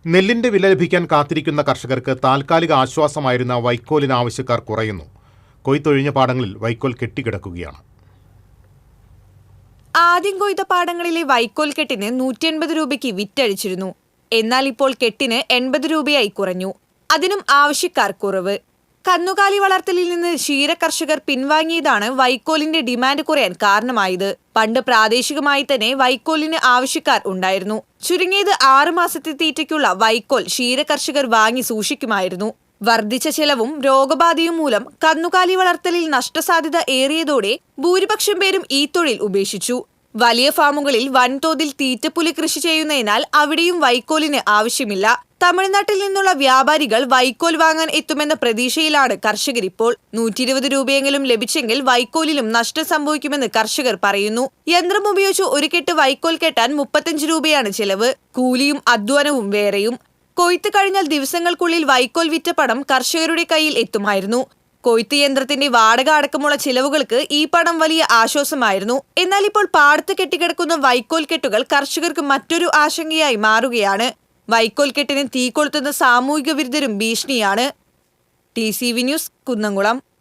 നെല്ലിന്റെ വില ലഭിക്കാൻ കാത്തിരിക്കുന്ന കർഷകർക്ക് താൽക്കാലിക ആശ്വാസമായിരുന്ന വൈക്കോലിന് ആവശ്യക്കാർ കുറയുന്നു. കൊയ്ത്തൊഴിഞ്ഞ പാടങ്ങളിൽ വൈക്കോൽ കെട്ടിക്കിടക്കുകയാണ്. ആദ്യം കൊയ്ത പാടങ്ങളിലെ വൈക്കോൽ കെട്ടിന് 180 രൂപയ്ക്ക് വിറ്റഴിച്ചിരുന്നു. എന്നാൽ ഇപ്പോൾ കെട്ടിന് 80 രൂപയായി കുറഞ്ഞു. അതിനും ആവശ്യക്കാർ കുറവ്. കന്നുകാലി വളർത്തലിൽ നിന്ന് ക്ഷീര കർഷകർ പിൻവാങ്ങിയതാണ് വൈക്കോലിന്റെ ഡിമാൻഡ് കുറയാൻ കാരണമായത്. പണ്ട് പ്രാദേശികമായി തന്നെ വൈക്കോലിന് ആവശ്യക്കാർ ഉണ്ടായിരുന്നു. ചുരുങ്ങിയത് 6 മാസത്തെ തീറ്റയ്ക്കുള്ള വൈക്കോൽ ക്ഷീര കർഷകർ വാങ്ങി സൂക്ഷിക്കുമായിരുന്നു. വർദ്ധിച്ച ചെലവും രോഗബാധയും മൂലം കന്നുകാലി വളർത്തലിൽ നഷ്ടസാധ്യത ഏറിയതോടെ ഭൂരിപക്ഷം പേരും ഈ തൊഴിൽ ഉപേക്ഷിച്ചു. വലിയ ഫാമുകളിൽ വൻതോതിൽ തീറ്റപ്പുലി കൃഷി ചെയ്യുന്നതിനാൽ അവിടെയും വൈക്കോലിന് ആവശ്യമില്ല. തമിഴ്നാട്ടിൽ നിന്നുള്ള വ്യാപാരികൾ വൈക്കോൽ വാങ്ങാൻ എത്തുമെന്ന പ്രതീക്ഷയിലാണ് കർഷകരിപ്പോൾ. 120 രൂപയെങ്കിലും ലഭിച്ചെങ്കിൽ വൈക്കോലിലും നഷ്ടം സംഭവിക്കുമെന്ന് കർഷകർ പറയുന്നു. യന്ത്രം ഉപയോഗിച്ച് ഒരു കെട്ട് വൈക്കോൽ കെട്ടാൻ 35 രൂപയാണ് ചെലവ്. കൂലിയും അധ്വാനവും വേറെയും. കൊയ്ത്ത് കഴിഞ്ഞാൽ ദിവസങ്ങൾക്കുള്ളിൽ വൈക്കോൽ വിറ്റ പണം കർഷകരുടെ കയ്യിൽ എത്തുമായിരുന്നു. കൊയ്ത്ത് യന്ത്രത്തിന്റെ വാടക അടക്കമുള്ള ചിലവുകൾക്ക് ഈ പണം വലിയ ആശ്വാസമായിരുന്നു. എന്നാൽ ഇപ്പോൾ പാടത്ത് കെട്ടിക്കിടക്കുന്ന വൈക്കോൽ കെട്ടുകൾ കർഷകർക്ക് മറ്റൊരു ആശങ്കയായി മാറുകയാണ്. വൈക്കോൽ കെട്ടിന് തീ കൊളുത്തുന്ന സാമൂഹിക വിരുദ്ധരും ഭീഷണിയാണ്. TCV news, Kunnamkulam.